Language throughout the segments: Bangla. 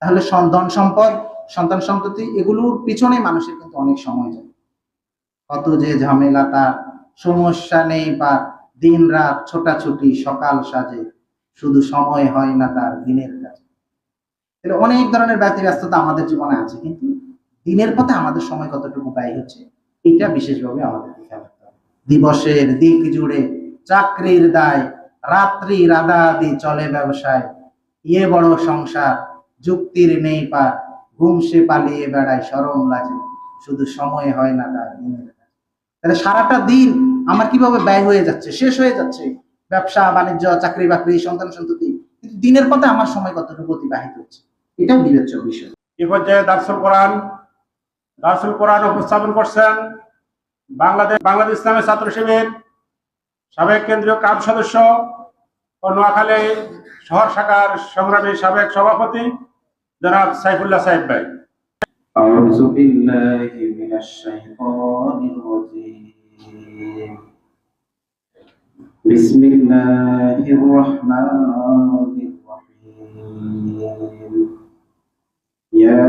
তাহলে ধন সম্পদ, সন্তান সন্ততি, এগুলোর পিছনে মানুষের কিন্তু অনেক সময় যায়। কত যে ঝামেলা, তার সমস্যা নেই, বা দিন রাত ছোটাছুটি, সকাল সাজে, শুধু সময় হয় না তার দিনের কাছে। এটা অনেক ধরনের ব্যস্ততা আমাদের জীবনে আছে, কিন্তু দিনের পথে আমাদের সময় কতটুকু ব্যয় হচ্ছে, এটা বিশেষভাবে আমাদের খেয়াল রাখতে হবে। দিবসের দিক জুড়ে চাকরির দায়, রাত্রি রাদাদি চলে ব্যবসায়, ইয়ে বড় সংসার, যুক্তির নেই পা, ঘুম সে পালিয়ে বেড়ায় শরম লাজে, শুধু সময় হয় না তার দিনের কাছে। তাহলে সারাটা দিন আমার কিভাবে ব্যয় হয়ে যাচ্ছে, শেষ হয়ে যাচ্ছে, ব্যবসা বাণিজ্য, চাকরি বাকরি, সন্তান সন্ততি, কিন্তু দিনের পথে আমার সময় কতটুকু অতিবাহিত হচ্ছে, এটাও বিবেচ্য বিষয়। এই পর্যায়ে দারসুল কোরআন উপস্থাপন করছেন বাংলাদেশ ইসলামের ছাত্র শিবির সাবেক কেন্দ্রীয় ক্লাব সদস্য ও নোয়াখালী শহর শাখার সংগ্রামী সাবেক সভাপতি জনাব সাইফুল্লাহ সাহেব ভাই। أعوذ بالله من الشيطان الرجيم بسم الله الرحمن الرحيم يا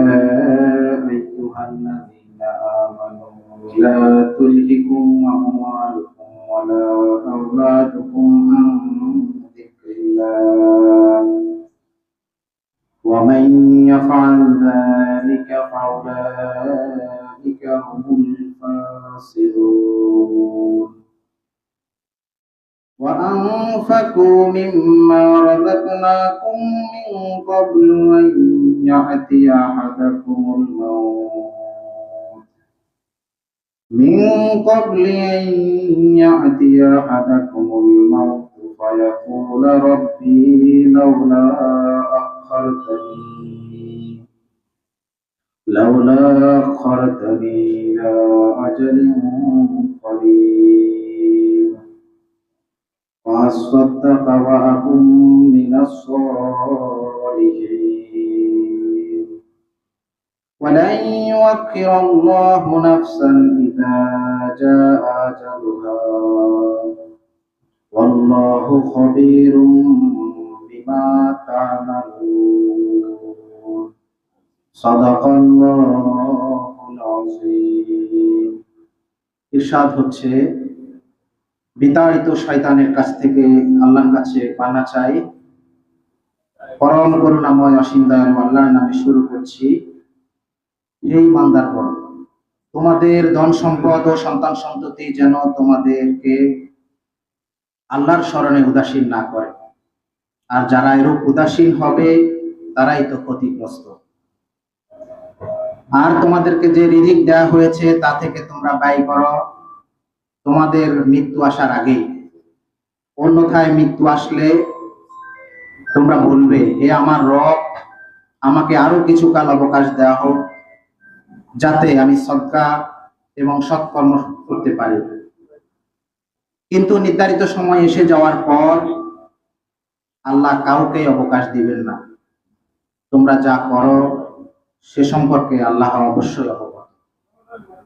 أيها الذين آمنوا لا تلهكم أموالكم ولا أولادكم عن ذكر الله ومن يفعل ذلك فأولئك هم الخاسرون وأنفقوا مما رزقناكم من قبل أن يأتي أحدكم الموت فيقول ربي لولا أخرتني إلى أجل قريب فأصدق وأكن من الصالحين ولن يؤخر الله نفسا إذا جاء أجلها والله خبير بما تعملون صدق الله العظيم। ইরশাদ হচ্ছে, বিতাড়িত শয়তানের কাছ থেকে আল্লাহর কাছে পানা চাই। পরম করুণাময় অসীম দয়ালু আল্লাহর নামে শুরু করছি। হে ইমানদারগণ, তোমাদের ধন সম্পদ ও সন্তান সন্ততি যেন তোমাদেরকে আল্লাহর স্মরণে উদাসীন না করে, আর যারা এরূপ উদাসীন হবে তারাই তো ক্ষতিগ্রস্ত। আর তোমাদেরকে যে রিজিক দেওয়া হয়েছে তা থেকে তোমরা ব্যয় করো তোমাদের মৃত্যু আসার আগেই, অন্যথায় মৃত্যু আসলে তোমরা বলবে, হে আমার রব, আমাকে আরো কিছু কাল অবকাশ দেওয়া হোক, যাতে আমি সদকা এবং সৎকর্ম করতে পারি। কিন্তু নির্ধারিত সময় এসে যাওয়ার পর আল্লাহ কাউকে অবকাশ দিবেন না। তোমরা যা করো সে সম্পর্কে আল্লাহ অবশ্যই অবগত।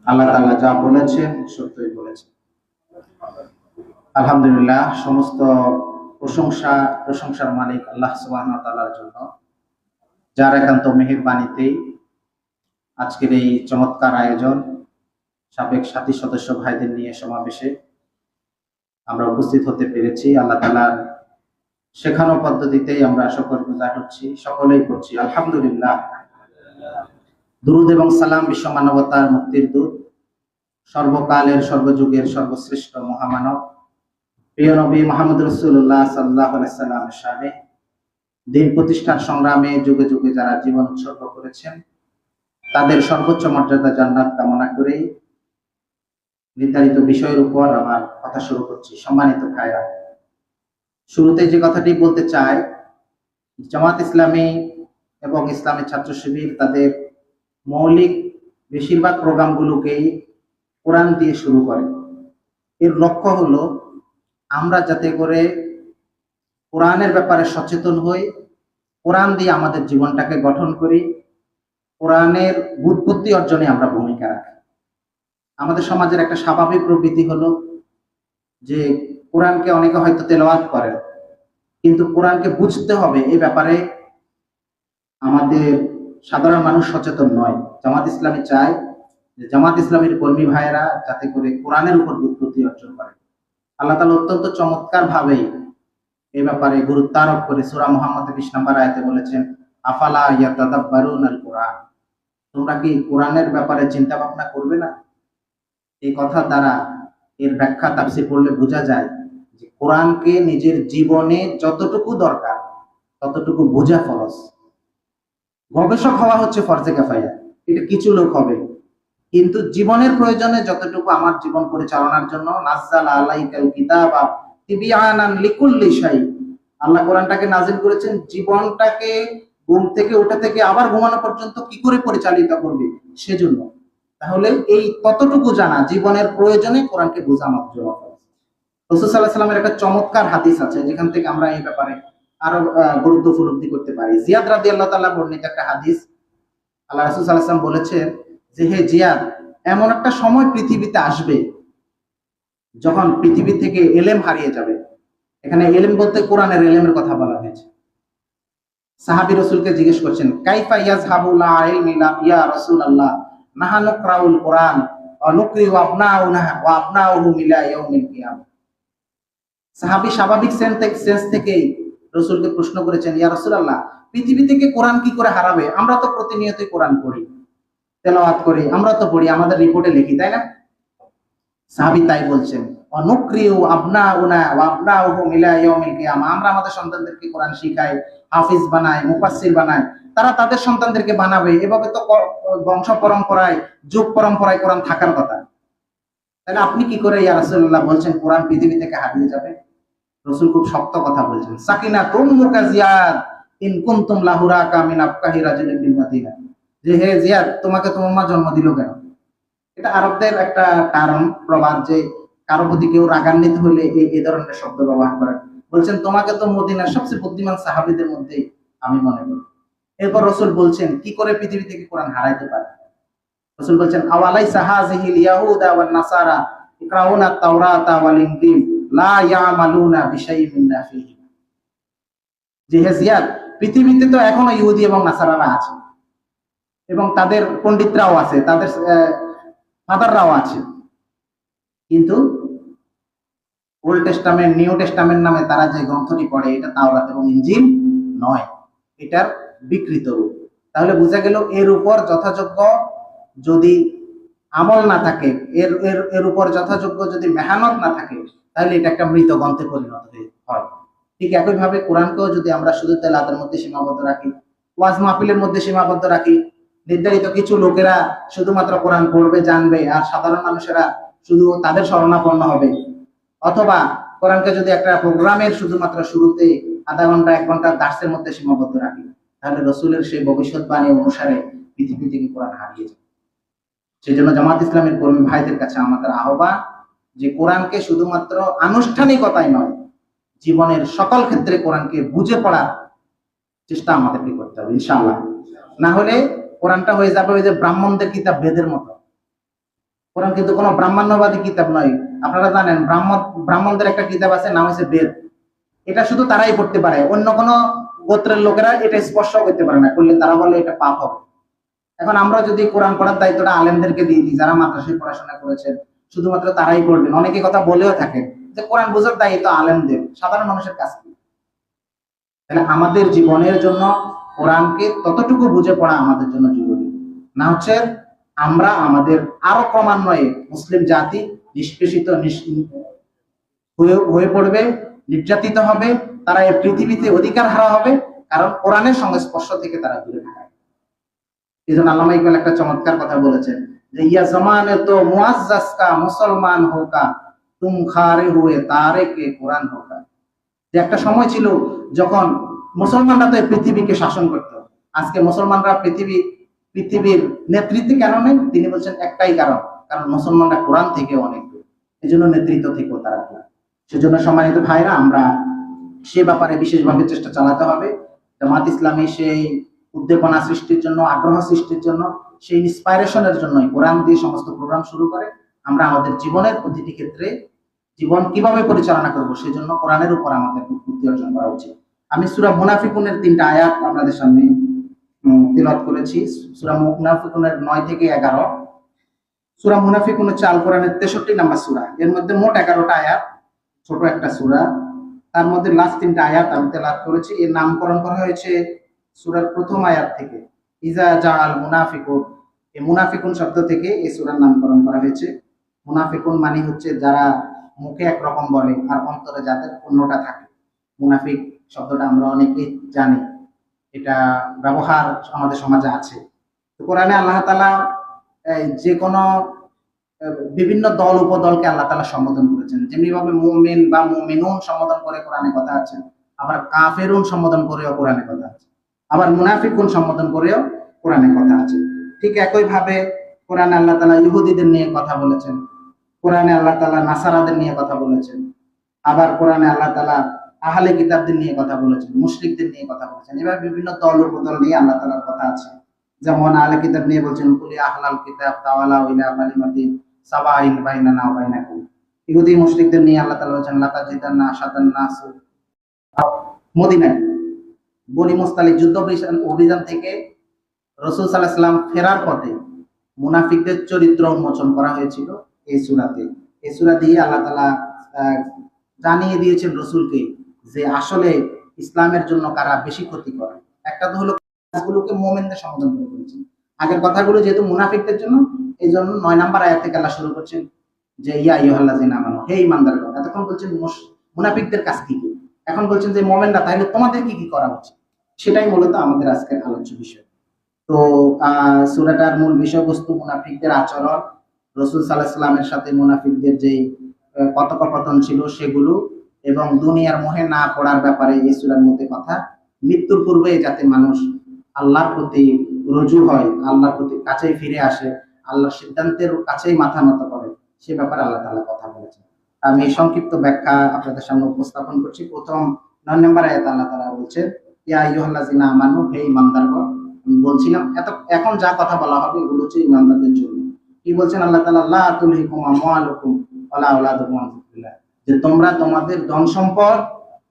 আল্লাহ তাআলা যা বলেছেন সত্যই বলেছেন। আলহামদুলিল্লাহ, সমস্ত প্রশংসার মালিক আল্লাহ সুবহানাহু ওয়া তাআলার জন্য, যার একান্ত মেহেরবানিতেই আজকের এই চমৎকার আয়োজন, সাবেক সাথী সদস্য ভাইদের নিয়ে সমাবেশে আমরা উপস্থিত হতে পেরেছি। আল্লাহ তাআলার শেখানো পদ্ধতিতেই আমরা শুকরগুজার হচ্ছি, সকলেই করছি আলহামদুলিল্লাহ। দুরূদ এবং সালাম বিশ্ব মানবতার মুক্তির দূত, সর্বকালের সর্বযুগের সর্বশ্রেষ্ঠ মহামানব প্রিয় নবী মুহাম্মদ রাসূলুল্লাহ সাল্লাল্লাহু আলাইহি সাল্লামের শানে দিন প্রতিষ্ঠার সংগ্রামে যুগে যুগে যারা জীবন উৎসর্গ করেছেন, তাদের সর্বোচ্চ মর্যাদা জান্নাত কামনা করে নির্ধারিত বিষয়ের উপর আমার কথা শুরু করছি। সম্মানিত ভাইরা, শুরুতে যে কথাটি বলতে চাই, জামাত ইসলামী এবং ইসলামী ছাত্র শিবির তাদের মৌলিক বেশিরভাগ প্রোগ্রামগুলোকেই কোরআন দিয়ে শুরু করে। এর লক্ষ্য হলো আমরা যাতে করে কোরআনের ব্যাপারে সচেতন হই, কোরআন দিয়ে আমাদের জীবনটাকে গঠন করি, কোরআনের বুদ্ধি অর্জনে আমরা ভূমিকা রাখি। আমাদের সমাজের একটা স্বাভাবিক প্রবৃত্তি হলো যে কোরআনকে অনেকে হয়তো তেলাওয়াত করেন, কিন্তু কোরআনকে বুঝতে হবে এই ব্যাপারে আমাদের সাধারণ মানুষ সচেতন নয়। জামাত ইসলামী চায় যে জামাত ইসলামীর কর্মী ভাইয়েরা যাতে করে কোরআনের উপর বুদ্ধি অর্জন করে। আল্লাহ তাআলা অত্যন্ত চমৎকার ভাবে এই ব্যাপারে গুরুত্ব আরোপ করে সূরা মুহাম্মদের 20 নম্বর আয়াতে বলেছেন, আফালা ইয়াতাদাব্বারুনাল কুরআন, তোমরা কি কোরআনের ব্যাপারে চিন্তা ভাবনা করবে না? এই কথা দ্বারা এর ব্যাখ্যা তাফসীর পড়লে বোঝা যায় যে কোরআনকে নিজের জীবনে যতটুকু দরকার ততটুকু বোঝা ফরজ। গবেষক হওয়া হচ্ছে ফরজে কিফায়া, এটা কিছু লোক হবে, কিন্তু জীবনের প্রয়োজনে যতটুকু আমার জীবন পরিচালনার জন্য নাযালা আলাইকাল কিতাবা তিবিয়ানান লিকুল্লি শাই, আল্লাহ কোরআনটাকে নাজিল করেছেন জীবনটাকে ঘুম থেকে ওঠা থেকে আবার ঘুমানো পর্যন্ত কি করে পরিচালিত করবে সেজন্য। তাহলে এই ততটুকু জানা জীবনের প্রয়োজনে কোরআনকে বোঝা মাত্র। রাসূল সাল্লাল্লাহু আলাইহি ওয়াসাল্লামের একটা চমৎকার হাদিস আছে যেখান থেকে আমরা এই ব্যাপারে আরো গুরুত্ব উপলব্ধি করতে পারি। জিয়াদ রাদিয়াল্লাহু তাআলা বর্ণিত একটা হাদিস, আল্লাহ রাসূল সাল্লাল্লাহু আলাইহি ওয়াসাল্লাম বলেছেন যে হে জিয়াদ, এমন একটা সময় পৃথিবীতে আসবে যখন পৃথিবী থেকে এলেম হারিয়ে যাবে। এখানে এলেম বলতে কোরআনের এলেমের কথা বলা হয়েছে। সাহাবী রাসূলকে জিজ্ঞেস করছেন, কাইফা ইয়াযহাবু লা ইলমি ইয়া রাসূলুল্লাহ নাহানু নাকরাউল কোরআন ওয়া নুকরিউ আবনাউনা ওয়া আবনাউহু মিলা ইয়াউমিল কিয়ামah। সাহাবী স্বাভাবিক সেন্স থেকেই রাসূলকে প্রশ্ন করেছেন, ইয়া রাসূলুল্লাহ, পৃথিবী থেকে কোরআন কি করে হারাবে? আমরা তো প্রতিনিয়তই কোরআন পড়ি, তেলাওয়াত করি, আমরা তো পড়ি, আমাদের রিপোর্টে লিখি, তাই না? সাহাবী তাই বলছেন, ওয়া নুকরিউ আবনাউনা ওয়া আবনাউহু মিলা ইয়াউমিল কিয়ামah, আমরা আমাদের সন্তানদেরকে কোরআন শিখাই, হাফিজ বানাই, মুফাসসির বানাই, তারা তাদের সন্তানদেরকে বানাবে। এভাবে তো বংশ পরম্পরায় যুগ পরম্পরায় কোরআন থাকার কথা। তাহলে আপনি কি করে ইয়া রাসূলুল্লাহ বলছেন কোরআন পৃথিবী থেকে হারিয়ে যাবে? রাসূল খুব শক্ত কথা বলছেন, সাকিনাতুম মুকাজিয়াত ইন কুনতুম লাহুরাকা মিন আফকাহি রাজুলিন বিল মাদিনা, যে হে জিয়াদ, তোমাকে তোমার মা জন্ম দিল কেন? এটা আরবদের একটা কারণ প্রবাদ যে কারো প্রতি কেউ রাগান্বিত হলে এই ধরনের শব্দ ব্যবহার করে। বলছেন তোমাকে তো মদিনার সবচেয়ে বুদ্ধিমান সাহাবীদের মধ্যে আমি মনে করি। এরপর রাসূল বলছেন কি করে পৃথিবী থেকে কোরআন হারাইতে পারে? রাসূল বলছেন, আওয়ালাইসা হাযিহিল ইয়াহুদা ওয়ান নাসারা ইকরাউনা তাওরাতা ওয়াল ইনজিল লা ইয়ামালুনা বিশাইইন মিন নাফিহি, যে হে জিয়াদ, পৃথিবীতে তো এখনো ইহুদি এবং নাসারারা আছে এবং তাদের পণ্ডিতরাও আছে, তাদের ফাদাররাও আছে, কিন্তু ওল্ড টেস্টামেন্ট নিউ টেস্টামেন্ট নামে তারা যে গ্রন্থটি পড়ে এটা তাওরাত এবং ইনজিল নয়, এটার বিকৃত রূপ। তাহলে বোঝা গেল এর উপর যথাযোগ্য যদি আমল না থাকে, এর উপর যথাযোগ্য যদি মেহনত না থাকে, তাহলে এটা একটা মৃত গ্রন্থে পরিণত হয়। ঠিক একইভাবে কোরআনকেও যদি আমরা শুধু তেলাওয়াতের মধ্যে সীমাবদ্ধ রাখি, ওয়াজ মাহফিলের মধ্যে সীমাবদ্ধ রাখি, নির্ধারিত কিছু লোকেরা শুধুমাত্র কোরআন পড়বে জানবে আর সাধারণ মানুষেরা শুধু তাদের শরণাপন্ন হবে, অথবা কোরআনকে যদি একটা প্রোগ্রামের শুধুমাত্র শুরুতে আধা ঘন্টা 1 ঘন্টা দার্সের মধ্যে সীমাবদ্ধ রাখি, তাহলে রাসূলের সেই ভবিষ্যৎবাণী অনুসারে পৃথিবী থেকে কোরআন হারিয়ে যাবে। সেজন্য জামাত ইসলামের কর্মী ভাইদের কাছে আমাদের আহ্বান যে কোরআনকে শুধুমাত্র আনুষ্ঠানিকতায় নয়, জীবনের সকল ক্ষেত্রে কোরআনকে বুঝে পড়ার চেষ্টা আমাদেরকে করতে হবে ইনশাআল্লাহ। না হলে কোরআনটা হয়ে যাবে ওই যে ব্রাহ্মণদের কিতাব বেদের মতো। কোরআন কিন্তু কোনো ব্রাহ্মণ্যবাদী কিতাব নয়। আপনারা জানেন ব্রাহ্মণদের একটা কিতাব আছে, নাম হচ্ছে বেদ। এটা শুধু তারাই পড়তে পারে, অন্য কোনো গোত্রের লোকেরা এটা স্পর্শ করতে পারে না, করলে তারা বলে এটা পাপ হবে। এখন আমরা যদি কোরআন পড়ার দায়িত্বটা আলেমদেরকে দিয়ে দিই, যারা মাদ্রাসায় পড়াশোনা করেছেন, শুধুমাত্র তারাই পড়বেন, অনেকে কথা বলেও থাকেন যে কোরআন বোঝার দায়িত্ব আলেমদের, সাধারণ মানুষের কাছে। তাহলে আমাদের জীবনের জন্য কোরআনকে ততটুকু বুঝে পড়া আমাদের জন্য জরুরি। না হচ্ছে আমরা আমাদের আরো ক্রমান্বয়ে মুসলিম জাতি নিষ্পেষিত হয়ে পড়বে, নির্যাতিত হবে, তারা এই পৃথিবীতে অধিকার হারা হবে, কারণ কোরআনের সংস্পর্শ থেকে তারা দূরে থাকে। এই জন্য আল্লামা ইকবাল একটা চমৎকার কথা বলেছেন যে ইয়া জমানে তো মুআজ্জাজ কা মুসলমান হোকা তুম খারে হুয়ে তারে কে কোরআন হোকা, যে একটা সময় ছিল যখন মুসলমানরা তো এই পৃথিবীকে শাসন করত। আজকে মুসলমানরা পৃথিবীর নেতৃত্বে কেন নেই? তিনি বলছেন একটাই কারণ, কারণ মুসলমানরা কোরআন থেকে অনেক দূর, এই জন্য নেতৃত্ব থেকেও তারা দূর। সেজন্য সম্মানিত ভাইরা, আমরা সে ব্যাপারে বিশেষভাবে চেষ্টা চালাতে হবে। জামাত ইসলামী সেই উদ্দীপনা সৃষ্টির জন্য, আগ্রহ সৃষ্টির জন্য, সেই ইন্সপাইরেশনের জন্যই কোরআন দিয়ে সমস্ত প্রোগ্রাম শুরু করে। আমরা আমাদের জীবনের প্রতিটি ক্ষেত্রে জীবন কিভাবে পরিচালনা করব সেই জন্য কোরআনের উপর আমাদের বুদ্ধি অর্জন করা উচিত। আমি সূরা মুনাফিকুনের 3টা আয়াত আপনাদের সামনে তিলাওয়াত করেছি সূরা মুনাফিকুনের 9 থেকে 11। সূরা মুনাফিকুন হচ্ছে আল কোরআনের 63 নম্বর সূরা। এর মধ্যে মোট 11টা আয়াত, ছোট একটা সূরা। তার মধ্যে লাস্ট 3টা আয়াত আমি তেলাওয়াত করেছি। এর নামকরণ করা হয়েছে সূরার প্রথম আয়াত থেকে, ইজা জাআল মুনাফিকুন। এই মুনাফিকুন শব্দ থেকে এই সূরার নামকরণ করা হয়েছে। মুনাফিকুন মানে হচ্ছে যারা মুখে একরকম বলে আর অন্তরে যাদের অন্যটা থাকে। মুনাফিক শব্দটা আমরা অনেকেই জানি, এটা ব্যবহার আমাদের সমাজে আছে। তো কোরআনে আল্লাহ তাআলা যে কোনো বিভিন্ন দল উপদলকে আল্লাহ তাআলা সম্বোধন করেছেন। যেমনি ভাবে মুমিন বা মুমিনুন সম্বোধন করে কোরআনে কথা আছে, আবার কাফেরুন সম্বোধন করেও কোরআনে কথা আছে, আবার মুনাফিকুন সম্বোধন করেও কোরআনে কথা আছে। ঠিক একই ভাবে কোরআনে আল্লাহ তাআলা ইহুদিদের নিয়ে কথা বলেছেন, কোরআনে আল্লাহ তাআলা নাসারাদের নিয়ে কথা বলেছেন, আবার কোরআনে আল্লাহ তাআলা আহলে কিতাবদের নিয়ে কথা বলেছেন, মুশরিকদের নিয়ে কথা বলেছেন। এভাবে বিভিন্ন দল উপদল নিয়ে আল্লাহ তাআলার কথা আছে। যেমন আহলে কিতাব নিয়ে বলছেন, কুলি আহলাল কিতাব তাওয়ালা ইলা কালিমাতিন সাবাইন বাইনানা ওয়া বাইনাকুম। ইহুদি মুশরিকদের নিয়ে আল্লাহ তাআলা বলেছেন, লাতাজিদান্না আশাদান নাস। মদিনায় বনি মুস্তালিক যুদ্ধ অভিযান থেকে রাসূল সাল্লাল্লাহু আলাইহি ওয়াসাল্লাম ফেরার পথে মুনাফিকদের চরিত্র উন্মোচন করা হয়েছিল এই সূরাতে। এই সূরা দিয়ে আল্লাহ তাআলা জানিয়ে দিয়েছেন রাসূলকে যে আসলে ইসলামের জন্য কারা বেশি ক্ষতি করে। একটা তো হলো কাজগুলোকে মুমিনদের সম্বোধন করে বলেছেন, আগের কথাগুলো যেহেতু মুনাফিকদের জন্য, এই জন্য 9 নম্বর আয়াত থেকে আল্লাহ শুরু করছেন যে ইয়া আইয়ুহাল্লাযিনা আমানু, হে ঈমানদারগণ। এতক্ষণ বলছেন মুনাফিকদের কাজ কি কি, এখন বলছেন যে মুমিনরা, তাহলে তোমাদের কি কি করা উচিত, সেটাই মূলত আমাদের আজকের আলোচ্য বিষয়। তো সূরাটার মূল বিষয়বস্তু মুনাফিকদের আচরণ, রাসূল সাল্লাল্লাহু আলাইহি ওয়াসাল্লামের সাথে মুনাফিকদের যে কথোপকথন ছিল সেগুলো, এবং দুনিয়ার মোহে না পড়ার ব্যাপারে এই সূরার মধ্যে কথা। মৃত্যুর পূর্বে যাতে মানুষ আল্লাহর প্রতি রুজু হয়, আল্লাহর প্রতি কাছেই ফিরে আসে, আল্লাহর সিদ্ধান্তের কাছেই মাথা নত করে, সে ব্যাপারে আল্লাহ তাআলা কথা বলেছেন। আমি সংক্ষিপ্ত ব্যাখ্যা আপনাদের সামনে উপস্থাপন করছি। প্রথম 9 নম্বর আয়াতে আল্লাহ তাআলা বলছেন, ইয়া আইয়ুহাল্লাযিনা আমানু, হে ঈমানদারগণ। আমি বলছিলাম এখন যা কথা বলা হবে এগুলো হচ্ছে ঈমানদারদের জন্য। কি বলছেন আল্লাহ তাআলা, লা তুলহিকুম আমওয়ালুকুম ওয়ালা আওলাদুকুম আন যিকরিল্লাহ, যে তোমরা তোমাদের ধন সম্পদ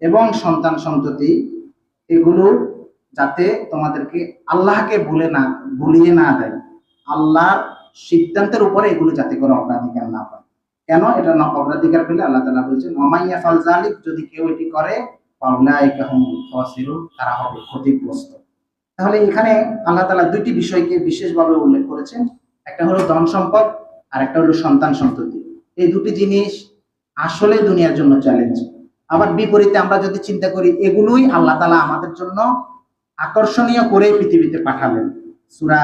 এবং সন্তান সন্ততি এগুলো যাতে তোমাদেরকে আল্লাহকে ভুলিয়ে না দেয়, আল্লাহর সিদ্ধান্তের উপরে এগুলো যাতে করে অগ্রাধিকার না পায়। কেন এটা না অগ্রাধিকার পেলে আল্লাহ তাআলা বলছেন, ওমাইয়া ফাল জালিক, যদি কেউ এটি করে, ফাউলাইকা হুমুল খাসিরুন, তারা হবে ক্ষতিগ্রস্ত। তাহলে এখানে আল্লাহ তাআলা দুইটি বিষয়কে বিশেষভাবে উল্লেখ করেছেন, একটা হলো ধন সম্পদ আর একটা হলো সন্তান সন্ততি। এই দুটি জিনিস আসলে দুনিয়ার জন্য চ্যালেঞ্জ। আবার বিপরীতে আমরা যদি চিন্তা করি, এগুলোই আল্লাহ তাআলা আমাদের জন্য আকর্ষণীয় করে পৃথিবীতে পাঠালেন। সূরা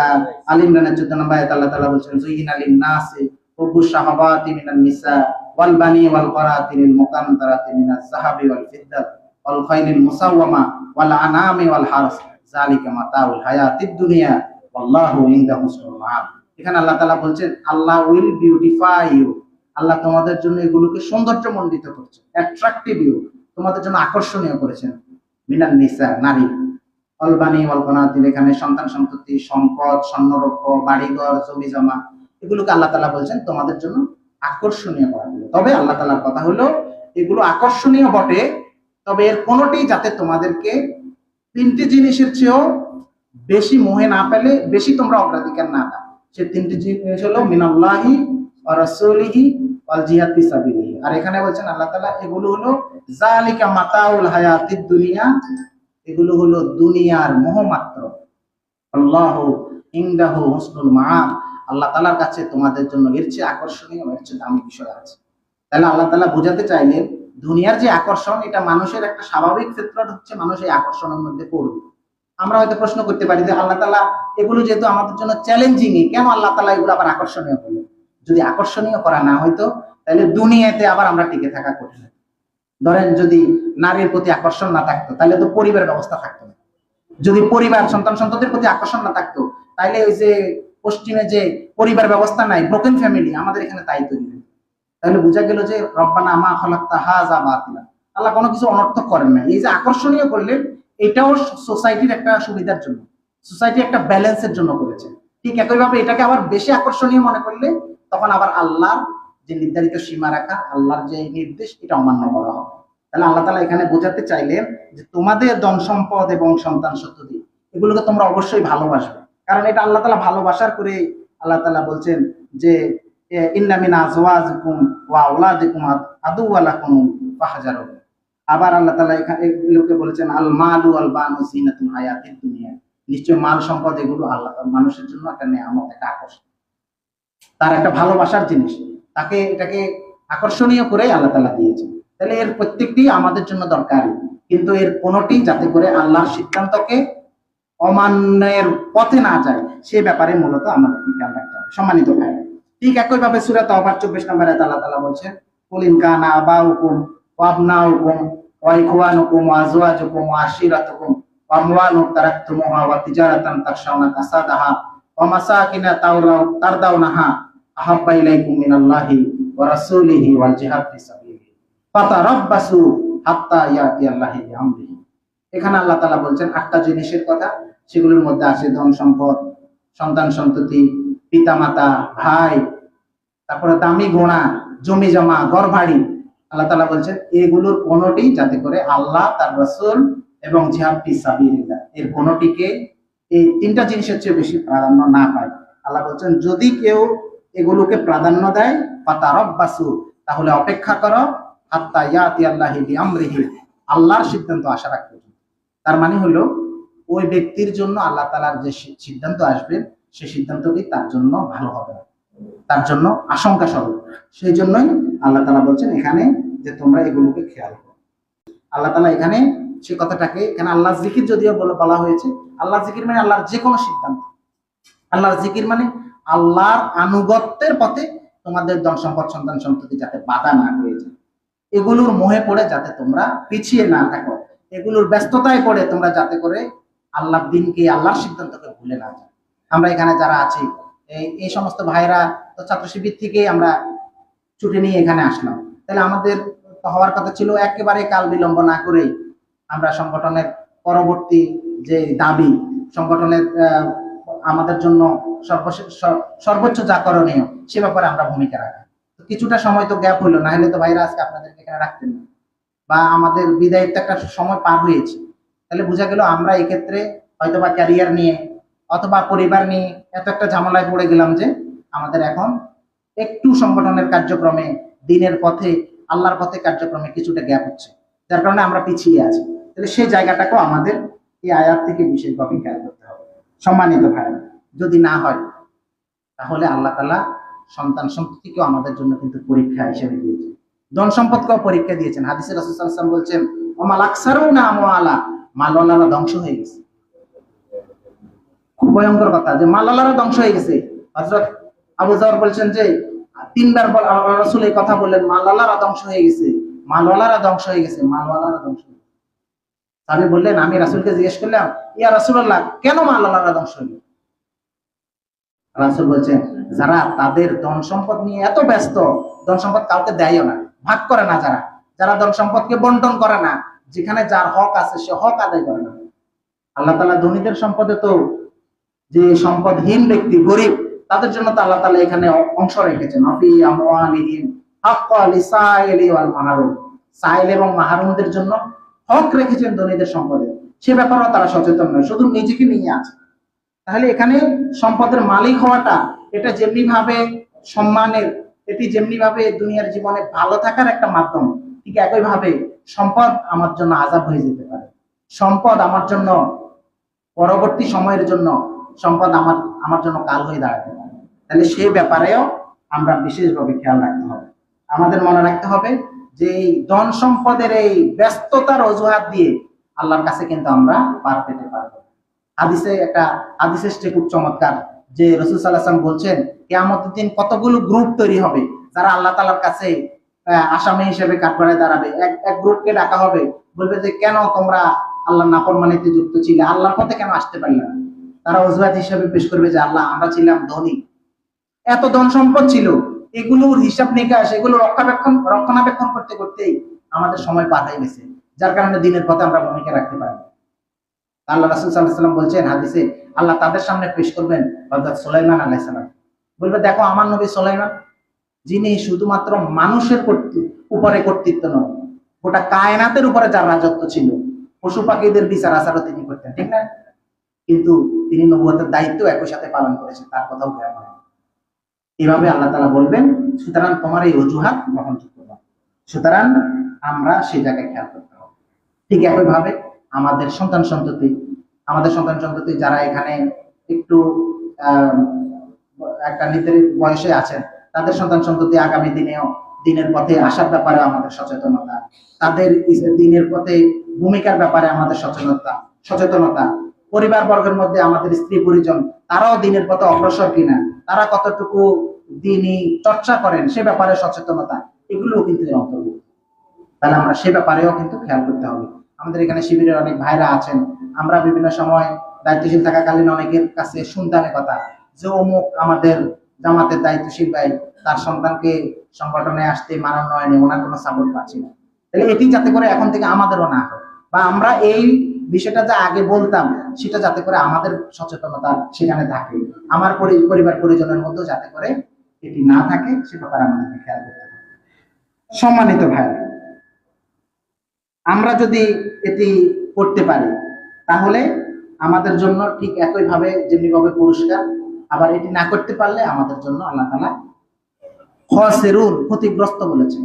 আল ইমরানের 14 নম্বর আয়াতে আল্লাহ তাআলা বলেছেন, যুইনা লিন-নাসি হুব্বুশ শাহাওয়াতি মিনান নিসা ওয়াল বানি ওয়াল করাতিনিল মুকান্তারাতি মিনাজ যাহাবি ওয়াল ফিদ্দাত ওয়াল খাইলিল মুসাওয়ামা ওয়াল আনামি ওয়াল হারস যালিকা মাতাউল হায়াতিদ দুনিয়া ওয়াল্লাহু ইনদাহু হুসনুল মাআব। এখানে আল্লাহ তাআলা বলছেন, আল্লাহ উইল বিউটিফাই ইউ, আল্লাহ তোমাদের জন্য এগুলোকে সৌন্দর্যমণ্ডিত করছেন, অ্যাট্রাকটিভ ইউ, তোমাদের জন্য আকর্ষণীয় করেছেন। মিনান নিসা, নারী, অলবানি অলকনাতিল, এখানে সন্তান সন্ততি, সম্পদ, স্বর্ণরৌপ্য, বাড়িঘর, জমি জমা, এগুলোকে আল্লাহ তাআলা বলছেন তোমাদের জন্য আকর্ষণীয় করা হলো। তবে আল্লাহ তাআলার কথা হলো, এগুলো আকর্ষণীয় বটে, তবে এর কোনোটি যাতে তোমাদেরকে 3টি জিনিসের চেয়েও বেশি মোহে না পেলে, বেশি তোমরা অগ্রাধিকার না দাও। সে 3টি জিনিস হলো মিনাল্লাহি ওয়া রাসূলিহি ওয়াল জিহাদ ফি সাবিলিহি। আর এখানে বলছেন আল্লাহ তাআলা, এগুলো হলো যালিকা মাতাউল হায়াতিদ দুনিয়া, এগুলো হলো দুনিয়ার মোহ মাত্র। আল্লাহু ইনদাহু হুসনুল মাআব, আল্লাহ তাআলার কাছে তোমাদের জন্য এর চেয়ে আকর্ষণীয়, এর চেয়ে দামি বিষয় আছে। তাহলে আল্লাহ তাআলা বোঝাতে চাইলেন, দুনিয়ার যে আকর্ষণ, এটা মানুষের একটা স্বাভাবিক ক্ষেত্র হচ্ছে, মানুষ এই আকর্ষণের মধ্যে পড়বে। আমরা হয়তো প্রশ্ন করতে পারি যে আল্লাহ তাআলা এগুলো যেহেতু আমাদের জন্য চ্যালেঞ্জিং, কেন আল্লাহ তাআলা এগুলো আবার আকর্ষণীয় করলেন? যদি আকর্ষণীয় করা না হয়তো, তাহলে দুনিয়াতে আবার আমরা টিকে থাকা কঠিন। ধরেন যদি নারীর প্রতি আকর্ষণ না থাকতো, তাহলে তো পরিবার ব্যবস্থা থাকতো না। যদি পরিবার, সন্তান সন্ততির প্রতি আকর্ষণ না থাকতো, তাহলে ওই যে পশ্চিমে যে পরিবার ব্যবস্থা নাই, ব্রোকেন ফ্যামিলি, আমাদের এখানে তাই তৈরি হয়। তাহলে বোঝা গেল যে রব্বানা মা খালাকতা হাযা বাতিলা, আল্লাহ কোনো কিছু অনর্থক করেন না। এই যে আকর্ষণীয় করলেন, এটাও সোসাইটির একটা সুবিধার জন্য, সোসাইটি একটা ব্যালেন্সের জন্য করেছে। ঠিক একইভাবে এটাকে আবার বেশি আকর্ষণীয় মনে করলে, তখন আবার আল্লাহর যে নির্ধারিত সীমা রাখা, আল্লাহর যে নির্দেশ, এটা অমান্য করা হবে। তাহলে আল্লাহ তাআলা এখানে বোঝাতে চাইলেন যে তোমাদের ধন সম্পদ এবং সন্তান সন্ততি এগুলোকে তোমরা অবশ্যই ভালোবাসবে, কারণ এটা আল্লাহ তাআলা ভালোবাসার করে আল্লাহ তাআলা বলছেন যে ইন্না মিন আজওয়াজিকুম ওয়া আওলাদিকুম আদুওয়া লাকুম ফাহজারু। আবার আল্লাহ তাআলা এগুলোকে বলেছেন আল মালু আল বানু জিনাতুল হায়াতিদ দুনিয়া, নিশ্চয় মাল সম্পদ এগুলো আল্লাহ মানুষের জন্য একটা নেয়ামত, একটা আকর্ষণ, তার একটা ভালোবাসার জিনিস, তাকে এটাকে আকর্ষণীয় করে আল্লাহ তাআলা দিয়েছেন। তাহলে এর প্রত্যেকটি আমাদের জন্য দরকারি, কিন্তু এর কোনোটি যাতে করে আল্লাহর সিদ্ধান্তকে অমান্যের পথে না যায় সে ব্যাপারে মূলত আমাদেরকে খেয়াল রাখতে হবে। সম্মানিত ভাই, ঠিক একইভাবে সূরা তাওবার 24 নম্বরে আল্লাহ তাআলা বলছেন কুল ইন কানা আবাউকুম ওয়া আবনাউকুম ওয়া ইখওয়ানুকুম ওয়া আজওয়াজুকুম ওয়া আশিরাতুকুম ওয়া আমওয়ালুন তারাকতুমুহা ওয়া তিজারাতান তাখশাউনা কাসাদাহা ওয়া মাসাকিনা তারদাউনাহা আহাব্বা ইলাইকুম মিনাল্লাহি ওয়া রাসূলিহি ওয়াল জিহাদ ফি সাবিলিহি ফাতারাব্বাসু হাত্তা ইয়াতিয়াল্লাহি বিআমরিহি। এখানে আল্লাহ তাআলা বলছেন 8টা জিনিসের কথা, সেগুলোর মধ্যে আছে ধন সম্পদ, সন্তান সন্ততি, পিতামাতা, ভাই, তারপরে দামি ঘোড়া, জমি জমা, ঘর বাড়ি। আল্লাহ তাআলা বলছেন এগুলোর কোনোটি যাতে করে আল্লাহ, তার রাসূল এবং জিহাদ ফি সাবিলিল্লাহ এর কোনোটিকে, এই 3টা জিনিসের চেয়ে বেশি প্রাধান্য না পায়। আল্লাহ বলছেন যদি কেউ এগুলোকে প্রাধান্য দেয় ফাতারাব্বাসু, তাহলে অপেক্ষা করো হাত্তা ইয়াতিয়াল্লাহি বিআমরিহি, আল্লাহর সিদ্ধান্ত আসার আগ পর্যন্ত। তার মানে হলো ওই ব্যক্তির জন্য আল্লাহ তাআলার যে সিদ্ধান্ত আসবে সেই সিদ্ধান্তটি তার জন্য ভালো হবে না, তার জন্য আশঙ্কা স্বরূপ। সেই জন্যই আল্লাহ তাআলা বলছেন এখানে যে তোমরা এগুলোকে খেয়াল করো। আল্লাহ তাআলা এখানে সে কথাটাকে, এখানে আল্লাহ জিকির যদিও বলা হয়েছে, আল্লাহ জিকির মানে আল্লাহর যে কোনো সিদ্ধান্ত। আল্লাহর জিকির মানে আল্লাহর আনুগত্যের পথে তোমাদের ধন সম্পদ, সন্তান সন্ততি যাতে বাধা না হয়ে যায়, এগুলোর মোহে পড়ে যাতে তোমরা পিছিয়ে না থাকো, এগুলোর ব্যস্ততায় পড়ে তোমরা যাতে করে আল্লাহর দিনকে, আল্লাহর সিদ্ধান্তকে ভুলে না যাও। আমরা এখানে যারা আছি এই সমস্ত ভাইরা তো ছাত্র শিবির থেকেই আমরা ছুটি নিয়ে এখানে আসলাম। তাহলে আমাদের হওয়ার কথা ছিল একেবারে কাল বিলম্ব না করেই আমরা সংগঠনের পরবর্তী যে দাবি, সংগঠনের আমাদের জন্য সর্বোচ্চ যা করণীয় সে ব্যাপারে আমরা ভূমিকা রাখি। কিছুটা সময় তো গ্যাপ হলো, না হলে তো ভাইরা আজকে আপনাদেরকে এখানে রাখতেন না, বা আমাদের বিদায়ের তো একটা সময় পার হয়েছে। তাহলে বোঝা গেল আমরা এক্ষেত্রে হয়তো বা ক্যারিয়ার নিয়ে অথবা পরিবার নিয়ে এত একটা ঝামেলায় পড়ে গেলাম যে আমাদের এখন একটু সংগঠনের কার্যক্রমে, দিনের পথে, আল্লাহর পথে কার্যক্রমে কিছুটা গ্যাপ হচ্ছে, যার কারণে আমরা পিছিয়ে আছি। তাহলে সেই জায়গাটাকেও আমাদের এই আয়াত থেকে বিশেষভাবে খেয়াল করতে হবে। সম্মানিত ভাই, যদি না হয় তাহলে আল্লাহ তাআলা সন্তান সন্ততিকেও আমাদের জন্য কিন্তু পরীক্ষা হিসেবে দিয়েছে, ধন সম্পদকেও পরীক্ষা দিয়েছেন। হাদিসে রাসূল সাল্লাল্লাহু আলাইহি ওয়াসাল্লাম বলছেন ওমাল আকসারুনা আমওয়ালা, মালওয়ালারা ধ্বংস হয়ে গেছে। খুব ভয়ঙ্কর কথা যে মালওয়ালারা ধ্বংস হয়ে গেছে। হযরত আবু যর বলছেন যে 3বার রাসূল এই কথা বললেন, মালওয়ালারা ধ্বংস হয়ে গেছে, মালওয়ালারা ধ্বংস হয়ে গেছে, মালওয়ালারা ধ্বংস হয়ে গেছে। সাহাবী বললেন, আমি রাসূলকে জিজ্ঞেস করলাম ইয়া রাসূলুল্লাহ কেন মালওয়ালারা ধ্বংস হয়ে গেছে? রাসূল বলছেন যারা তাদের ধন সম্পদ নিয়ে এত ব্যস্ত, ধন সম্পদ কাউকে দেয়ও না, ভাগ করে না, যারা ধন সম্পদকে বন্টন করে না, যেখানে যার হক আছে সে হক আদায় করে না। আল্লাহ তাআলা ধনীদের সম্পদে তো, যে সম্পদহীন ব্যক্তি, গরিব, তাদের জন্য তো আল্লাহ তাআলা এখানে অংশ রেখেছেন। ফি আমওয়ালিহিম হাক্কাল লিসাইলি ওয়াল মাহরুম, সাইল এবং মাহরুমদের জন্য হক রেখেছেন ধনীদের সম্পদে। সে ব্যাপারেও তারা সচেতন নয়, শুধু নিজেকে নিয়ে আছে। তাহলে এখানে সম্পদের মালিক হওয়াটা, এটা যেমনি ভাবে সম্মানের, এটি যেমনি ভাবে দুনিয়ার জীবনে ভালো থাকার একটা মাধ্যম, ঠিক একই ভাবে সম্পদ আমার জন্য আযাব হয়ে যেতে পারে। সম্পদ আমার জন্য পরবর্তী সময়ের জন্য, সম্পদ আমার জন্য কাল হয়ে দাঁড়াতে পারে। তাহলে সেই ব্যাপারেও আমরা বিশেষভাবে খেয়াল রাখতে হবে। আমাদের মনে রাখতে হবে যে এই ধন সম্পদের এই ব্যস্ততার অজুহাত দিয়ে আল্লাহর কাছে কিন্তু আমরা পার পেতে পারবো। হাদিসে খুব চমৎকার যে রাসূল সাল্লাল্লাহু আলাইহি ওয়াসাল্লাম বলছেন কিয়ামতের দিন কতগুলো গ্রুপ তৈরি হবে যারা আল্লাহ তাআলার কাছে আসামি হিসেবে কাঠগড়ায় দাঁড়াবে। এক গ্রুপকে ডাকা হবে, বলবে যে কেন তোমরা আল্লাহর নাফরমানিতে যুক্ত ছিলে, আল্লাহর পথে কেন আসতে পারলে না? তারা অজুহাত হিসেবে পেশ করবে যে আল্লাহ আমরা ছিলাম ধনী, এত ধন সম্পদ ছিল, এগুলোর হিসাব নিকাশ, এগুলো রক্ষণাবেক্ষণ করতে করতেই আমাদের সময় পার হয়ে গেছে, যার কারণে দিনের পথে আমরা ভূমিকা রাখতে পারি। আল্লাহ রাসূল সাল্লাল্লাহু আলাইহি ওয়াসাল্লাম বলছেন হাদিসে, আল্লাহ তাদের সামনে পেশ করবেন হযরত সুলাইমান আলাইহিস সালাম, বলবে দেখো আমার নবী সুলাইমান, যিনি শুধুমাত্র মানুষের উপরে কর্তৃত্ব নয়, গোটা কায়নাতের উপরে যার রাজত্ব ছিল, পশু পাখিদের বিচার আচারও তিনি করতেন, ঠিক না? কিন্তু তিনি নবুয়তের দায়িত্ব একই সাথে পালন করেছেন, তার কথাও খেয়াল করেন। এভাবে আল্লাহ তাআলা বলবেন, সুতরাং তোমার এই অজুহাত গ্রহণযোগ্য নয়। সুতরাং আমরা সেই জায়গায় খেয়াল করতে হবে। ঠিক একইভাবে আমাদের সন্তান সন্ততি যারা এখানে একটু আহ একটা নির্ধারিত বয়সে আছেন, তাদের সন্তান সন্ততি আগামী দিনেও দিনের পথে আসার ব্যাপারে আমাদের সচেতনতা, তাদের দিনের পথে ভূমিকার ব্যাপারে আমাদের সচেতনতা, পরিবার বর্গের মধ্যে আমাদের স্ত্রী পরিজন তারাও দিনের পথে অগ্রসর কিনা, তারা কতটুকু দিনই চর্চা করেন সে ব্যাপারে সচেতনতা, এগুলোও কিন্তু এর অন্তর্ভুক্ত। তাহলে আমরা সে ব্যাপারেও কিন্তু খেয়াল করতে হবে। আমাদের এখানে শিবিরের অনেক ভাইরা আছেন, আমরা বিভিন্ন সময় দায়িত্বশীল থাকাকালীন অনেকের কাছে শুনতাম কথা যে অমুক আমাদের জামাতের দায়িত্বশীল ভাই তার সন্তানকে সংগঠনে আসতে মানানো হয়নি, ওনার কোনো সাপোর্ট পাচ্ছি না। তাহলে এটি যাতে করে এখন থেকে আমাদেরও না হয়, বা আমরা এই বিষয়টা যা আগে বলতাম সেটা যাতে করে আমাদের সচেতনতা সেখানে থাকে, আমার পরিবার পরিজনের মধ্যেও যাতে করে এটি না থাকে, সে ব্যাপারে আমাদেরকে খেয়াল করতে হবে। সম্মানিত ভাই, আমরা যদি এটি করতে পারি তাহলে আমাদের জন্য ঠিক একইভাবে যেমনিভাবে পুরস্কার, আবার এটি না করতে পারলে আমাদের জন্য আল্লাহ তাআলা খাসিরুন ক্ষতিগ্রস্ত বলেছেন।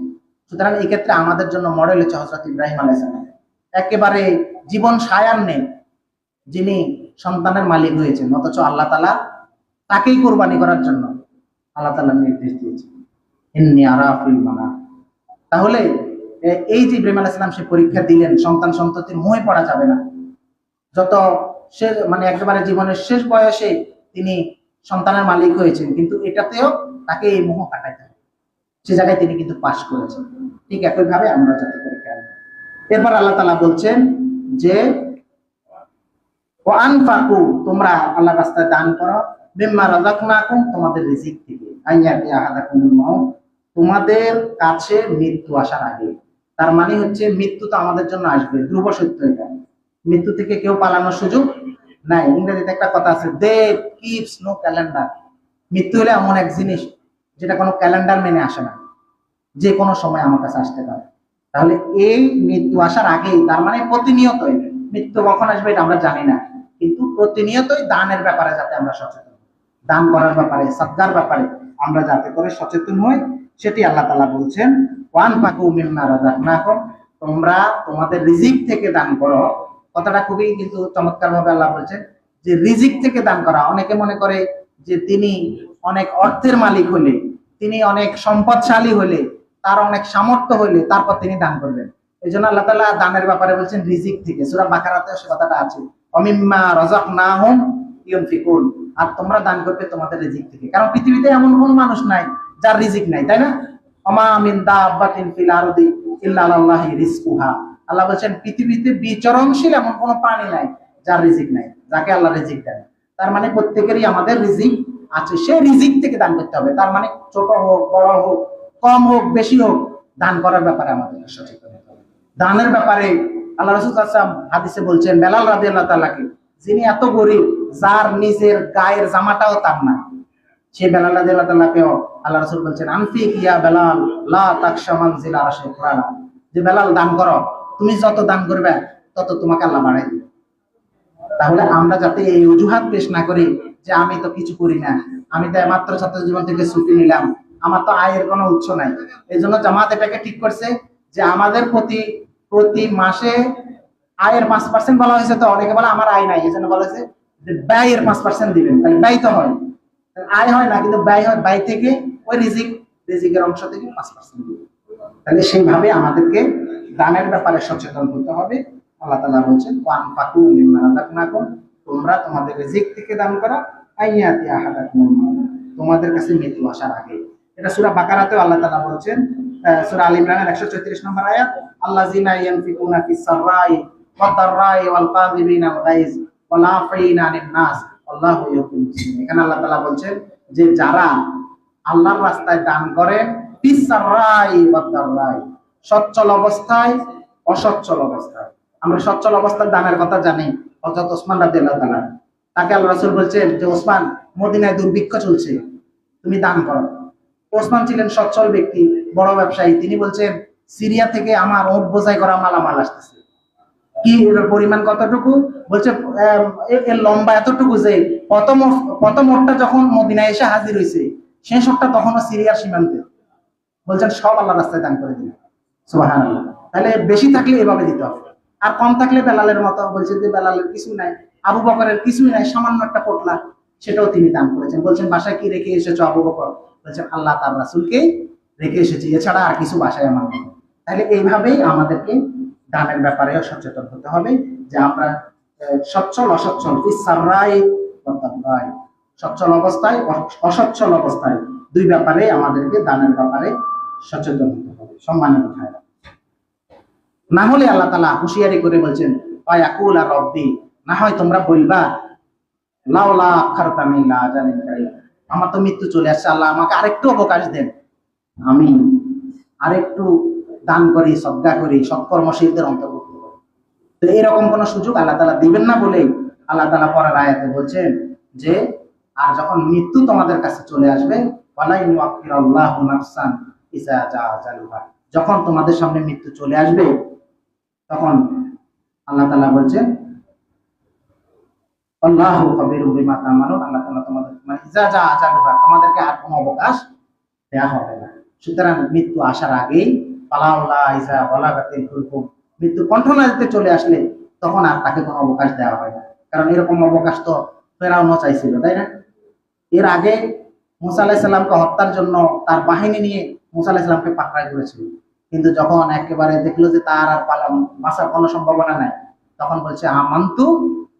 সুতরাং এই ক্ষেত্রে আমাদের জন্য মডেল হচ্ছে হযরত ইব্রাহিম আলাইহিস সালাম, একেবারে জীবন সায়ান্নে যিনি সন্তানের মালিক হয়েছেন, অথচ আল্লাহ তাআলা তাকেই কোরবানি করার জন্য আল্লাহ তাআলা নির্দেশ দিয়েছেন, ইন্নী আরা ফিল মানাম। তাহলে এই যে ইব্রাহিম আলাইহিস সালাম সে পরীক্ষা দিলেন, সন্তান সন্ততির মোহে পড়া যাবে না। যত সে মানে একেবারে জীবনের শেষ বয়সে তিনি সন্তানের মালিক হয়েছেন, কিন্তু এটাতেও তাকে এই মোহ কাটাইতে হবে, সে জায়গায় তিনি কিন্তু পাশ করেছেন। ঠিক একইভাবে আমরা যাতে করে খেয়াল করি। এরপর আল্লাহ তাআলা বলছেন যে ওয়ানফাকু, তোমরা আল্লাহর রাস্তায় দান করো, মিম্মা রাযাকনাকুম, তোমাদের রিজিক থেকে, আইয়াতি আহাদাকুমুল মাউত, তোমাদের কাছে মৃত্যু আসার আগে। তার মানে হচ্ছে মৃত্যু তো আমাদের জন্য আসবে, ধ্রুব সত্য এটা, মৃত্যু থেকে কেউ পালানোর সুযোগ নাই। ইংরেজিতে একটা কথা আছে, ডেথ কিপস নো ক্যালেন্ডার। মৃত্যু হলে এমন এক জিনিস যেটা কোনো ক্যালেন্ডার মেনে আসে না, যে কোনো সময় আমার কাছে আসতে পারে। তাহলে এই মৃত্যু আসার আগেই, তার মানে প্রতিনিয়তই, মৃত্যু কখন আসবে এটা আমরা জানি না, কিন্তু প্রতিনিয়তই দানের ব্যাপারে যাতে আমরা সচেতন, দান করার ব্যাপারে, সাদকার ব্যাপারে আমরা যাতে করে সচেতন হই, সেটি আল্লাহ তাআলা বলছেন। ওয়ানফাকু মিম্মা রাযাকনাকুম, তোমরা তোমাদের রিজিক থেকে দান করো। কথাটা খুবই কিন্তু চমৎকার ভাবে আল্লাহ বলছেন যে রিজিক থেকে দান করা। অনেকে মনে করে যে তিনি অনেক অর্থের মালিক হলে, তিনি অনেক সম্পদশালী হলে, তার অনেক সামর্থ্য হলে তারপর তিনি দান করবেন। এই জন্য আল্লাহ তাআলা দানের ব্যাপারে বলছেন রিজিক থেকে। সূরা বাকারাতে সে কথাটা আছে, ওয়ামিম্মা রাযাকনাহুম ইউনফিকুন, আর তোমরা দান করবে তোমাদের রিজিক থেকে। কারণ পৃথিবীতে এমন কোনো মানুষ নাই যার রিজিক নাই, তাই না? ওমা মিন দাব্বাতিন ফিল আরদি ইল্লা আলাল্লাহি রিজকুহা, আল্লাহ বলছেন পৃথিবীতে বিচরণশীল এমন কোনো প্রাণী নাই যার রিজিক নাই, যাকে আল্লাহ রিজিক দেন। তার মানে প্রত্যেকেরই আমাদের রিজিক আছে, সেই রিজিক থেকে দান করতে হবে। তার মানে ছোট হোক, বড় হোক, কম হোক, বেশি হোক, দান করার ব্যাপারে আমাদের সচেতন হতে হবে। দানের ব্যাপারে আল্লাহ রাসূল সাল্লাল্লাহু আলাইহি ওয়াসাল্লাম হাদিসে বলছেন বেলাল রাদিয়াল্লাহু তাআলাকে, যিনি এত গরীব, যার নিজের গায়ের জামাটাও তার না, সেই বেলাল রাদিয়াল্লাহু তাআলাকেও আল্লাহ রাসূল বলছেন আনফিক ইয়া বেলাল লা তাকশা মানজিল আরশিল কুরআন, যে বেলাল দান করো, তুমি যত দান করবে তত তোমাকে আল্লাহ বাড়াই দিবে। তাহলে আমরা যাতে এই অজুহাত পেশ না করি যে আমি তো কিছু করি না, আমি তো মাত্র ছাত্র জীবন থেকে ছুটি নিলাম, আমার তো আয়ের কোনো উৎস নাই। এই জন্য জামাত এটাকে ঠিক করছে যে আমাদের প্রতি মাসে আয়ের 5% বলা হয়েছে। তো অনেকে বলে আমার আয় নাই, এই জন্য বলা হয়েছে যে ব্যয়ের 5% দিবেন। তাহলে ব্যয় তো হয়, আয় হয় না, কিন্তু ব্যয় হয়। ব্যয় থেকে ওই রিজিকের অংশ থেকে 5% দিবেন। তাহলে সেইভাবে আমাদেরকে দানের ব্যাপারে সচেতন হতে হবে। আল্লাহ তাআলা বলছেন ওয়ানফাকু মিম্মা রাযাকনাকুম, তোমরা তোমাদের রিজিক থেকে দান করা, আইয়াতি আহাদাকুমুল মাউত, তোমাদের কাছে মৃত্যু আসার আগে। এটা সূরা বাকারাতেও আল্লাহ তাআলা বলছেন, সূরা আল ইমরানের 134 নম্বর আয়াত, আল্লাযিনা ইয়ানফিকুনা ফিস সাররাই ওয়াদ দাররাই ওয়াল কাযিবিনাল গায়জ ওয়াল আফিনা আনিন নাস আল্লাহু ইউহিব্বুল মুহসিনিন। এখানে আল্লাহ তাআলা বলছেন যে যারা আল্লাহর রাস্তায় দান করেন, ফিস সাররাই ওয়াদ দাররাই, সচ্ছল অবস্থায়, অসচ্ছল অবস্থায়। আমরা সচ্ছল অবস্থায় দানের কথা জানি। হযরত ওসমান রাদিয়াল্লাহু তাআলা, তাকে আল্লাহ রাসূল বলছেন যে ওসমান, মদিনায় দুর্ভিক্ষ চলছে, তুমি দান করো। ওসমান ছিলেন সচ্ছল ব্যক্তি, বড় ব্যবসায়ী। তিনি বলছেন সিরিয়া থেকে আমার ওট বোঝাই করা মালামাল আসতেছে, কি এর পরিমাণ কতটুকু? বলছে এর লম্বা এতটুকু যে প্রথম ওটটা যখন মদিনায় এসে হাজির হয়েছে, শেষ ওটটা তখনও সিরিয়ার সীমান্তে। বলছেন সব আল্লাহ রাস্তায় দান করে দিলেন। সুবহানাল্লাহ। তাহলে বেশি থাকলে এভাবে দিতে হবে, আর কম থাকলে বেলালের মতো, বলছে যে বেলালের কিছু নাই, আবু বকরের কিছুই নাই, সামান্য একটা পোটলা, সেটাও তিনি দান করেছেন। বলছেন বাসায় কি রেখে এসেছো আবু বকর? বলছেন আল্লাহ তার রাসূলকে রেখে এসেছি, এছাড়া আর কিছু বাসায় আমার নেই। তাহলে এইভাবেই আমাদেরকে দানের ব্যাপারেও সচেতন হতে হবে, যে আমরা সচ্ছল অসচ্ছল, সচ্ছল অবস্থায় অসচ্ছল অবস্থায় দুই ব্যাপারে আমাদেরকে দানের ব্যাপারে সচেতন হতে হবে। সম্মানিত ভাইরা, না হলে আল্লাহ তাআলা হুঁশিয়ারি করে বলছেন ওয়ায়াকুল আর রব্বি, না হয় তোমরা বলবা লাউলা আখারতানি ইলা আজালিন কারীম, আমার তো মৃত্যু চলে আসছে, আল্লাহ আমাকে আরেকটু অবকাশ দেন, আমি আরেকটু দান করি, সদকা করি, সৎকর্মশীলদের অন্তর্ভুক্ত করি। তো এরকম কোন সুযোগ আল্লাহ তাআলা দিবেন না বলেই আল্লাহ তাআলা পরের আয়াতে বলছেন যে আর যখন মৃত্যু তোমাদের কাছে চলে আসবে, ওয়ালা ইউআখিরুল্লাহু নাফসান ইযা জা আজালুহা, যখন তোমাদের সামনে মৃত্যু চলে আসবে, তখন আল্লাহ তাআলা বলছেন আল্লাহু খাবীরুম বিমা তা'মালুন, আল্লাহ তাআলা তোমাদের মানে ইযা জা আজালুহা, তোমাদেরকে আর কোনো অবকাশ দেয়া হবে না। সুতরাং মৃত্যু আসার আগেই পালাউলা ইযা বালাগাতিল হুলকুম, মৃত্যু কণ্ঠনালীতে চলে আসলে তখন আর তাকে কোনো অবকাশ দেওয়া হয় না। কারণ এরকম অবকাশ তো ফেরাউনও চাইছিল, তাই না? এর আগে মুসা আলাইহিস সালামকে হত্যার জন্য তার বাহিনী নিয়ে মুসা আলাইহিস সালামকে পাকড়ায় করেছিল, কিন্তু যখন একেবারে দেখলো যে তার আর বাঁচার কোনো সম্ভাবনা নাই, তখন বলছে আমানতু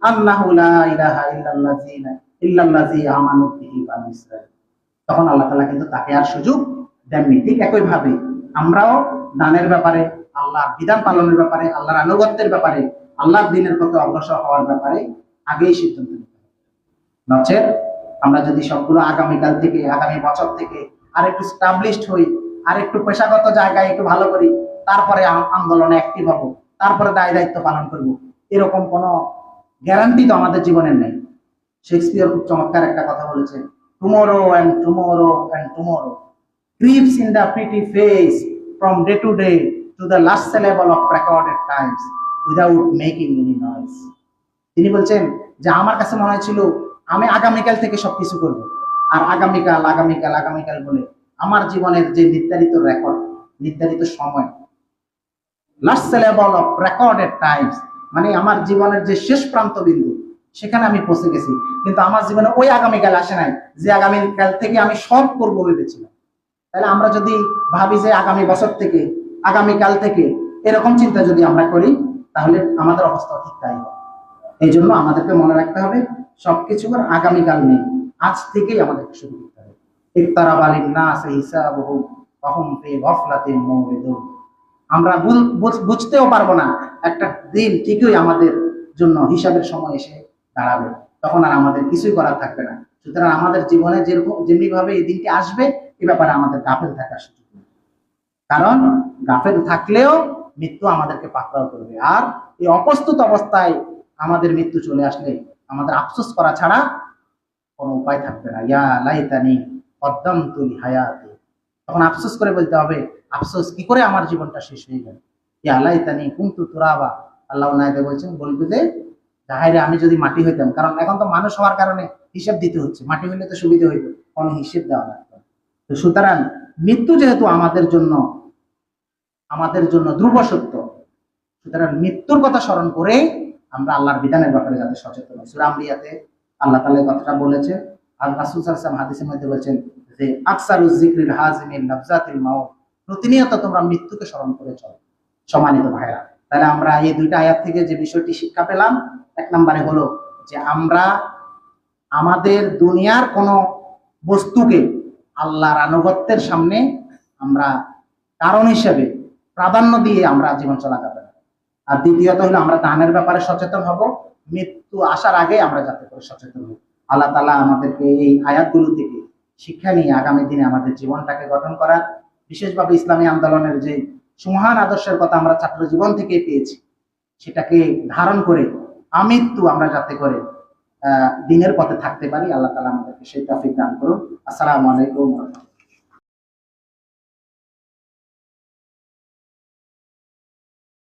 আন্নাহু লা ইলাহা ইল্লাল্লাযী আমানু বিহি বানু ইসরাঈল। তখন আল্লাহ তাআলা কিন্তু তাকে আর সুযোগ দেননি। ঠিক একই ভাবে আমরাও দানের ব্যাপারে, আল্লাহর বিধান পালনের ব্যাপারে, আল্লাহর আনুগত্যের ব্যাপারে, আল্লাহর দ্বীনের পথে অগ্রসর হওয়ার ব্যাপারে আগেই সিদ্ধান্ত নিতে হবে। নচেত আমরা যদি সবগুলো আগামীকাল থেকে, আগামী বছর থেকে আর একটু স্টাবলিশড হই, আর একটু পেশাগত জায়গায় একটু ভালো করি, তারপরে আন্দোলনে অ্যাক্টিভ হব, তারপরে দায় দায়িত্ব পালন করব, এরকম কোনো গ্যারান্টি তো আমাদের জীবনের নেই। শেক্সপিয়ার খুব চমৎকার একটা কথা বলেছেন, tomorrow and tomorrow and tomorrow creeps in the pretty face from day to the last syllable of recorded times without making any noise. তিনি বলছেন যে আমার কাছে মনে হয়েছিল আমি আগামীকাল থেকে সবকিছু করব, আর আগামীকাল আগামীকাল আগামীকাল বলে আমার জীবনের যে নির্ধারিত রেকর্ড, নির্ধারিত সময়, last syllable of recorded Times, মানে আমার জীবনের যে শেষ প্রান্ত বিন্দু, সেখানে আমি পৌঁছে গেছি, কিন্তু আমার জীবনে ওই আগামীকাল আসে নাই যে আগামীকাল থেকে আমি সব করবো ভেবেছিলাম। তাহলে আমরা যদি ভাবি যে আগামী বছর থেকে, আগামীকাল থেকে, এরকম চিন্তা যদি আমরা করি, তাহলে আমাদের অবস্থা ঠিক তাই হবে। এই জন্য আমাদেরকে মনে রাখতে হবে সবকিছু আগামীকাল নেই, আজ থেকেই আমাদেরকে শুরু করতে হবে। ইকতারাবা লিন-নাসি হিসাবুহুম ওয়া হুম ফি গাফলাতিন মুরিদুন। আমরা বুঝতেও পারবো না একটা দিন ঠিকই আমাদের জন্য হিসাবের সময় এসে দাঁড়াবে, তখন আর আমাদের কিছুই করার থাকবে না। সুতরাং আমাদের জীবনে যেমনি ভাবে এই দিনটি আসবে, এ ব্যাপারে আমাদের গাফেল থাকার সুযোগ নেই। কারণ গাফেল থাকলেও মৃত্যু আমাদেরকে পাকড়াও করবে, আর এই অপ্রস্তুত অবস্থায় আমাদের মৃত্যু চলে আসলে আমাদের আফসোস করা ছাড়া কোনো উপায় থাকবে না। ইয়া লাইতানি কদ্দামতু লিহায়াতি, তখন আফসোস করে বলতে হবে আফসোস, কি করে আমার জীবনটা শেষ হয়ে গেল। ইয়া লাইতানি কুনতু তুরাবা, আল্লাহ নাইতে বলছেন, বলবে যে হায়রে আমি যদি মাটি হইতাম। কারণ এখন তো মানুষ হওয়ার কারণে হিসেব দিতে হচ্ছে, মাটি হইলে তো সুবিধা হইত, কোনো হিসেব দেওয়া লাগতো। তো সুতরাং মৃত্যু যেহেতু আমাদের জন্য ধ্রুব সত্য, সুতরাং মৃত্যুর কথা স্মরণ করে আমরা আল্লাহর বিধানের ব্যাপারে যাতে সচেতন হই। সূরা আম্বিয়াতে আল্লাহ তাআলা এই কথাটা বলেছে, আর রাসূল সাল্লাল্লাহু আলাইহি ওয়াসাল্লাম হাদিসের মধ্যে বলেছেন যে আকসারুজ যিকরিল হাজিমিন লাফজাতিল মাউত, প্রতিনিয়ত তোমরা মৃত্যুকে স্মরণ করে চলো। সম্মানিত ভাইরা, তাহলে আমরা এই দুইটা আয়াত থেকে যে বিষয়টি শিক্ষা পেলাম, এক নম্বরে হলো যে আমরা আমাদের দুনিয়ার কোনো বস্তুকে আল্লাহর আনুগত্যের সামনে আমরা কারণ হিসেবে প্রাধান্য দিয়ে আমরা জীবন চলা যাবে না। আর দ্বিতীয়ত হলো আমরা দানের ব্যাপারে সচেতন হব, মৃত্যু আসার আগে আমরা যাতে করে সচেতন হই। আল্লাহ তাআলা আমাদেরকে এই আয়াতগুলো থেকে শিক্ষা নিয়ে আগামী দিনে আমাদের জীবনটাকে গঠন করা, বিশেষভাবে ইসলামী আন্দোলনের যে সুমহান আদর্শের কথা আমরা ছাত্র জীবন থেকে পেয়েছি, সেটাকে ধারণ করে আমৃত্যু আমরা যাতে করে দিনের পথে থাকতে পারি, আল্লাহ তাআলা আমাদেরকে সেই তৌফিক দান করুন। আসসালামু আলাইকুম।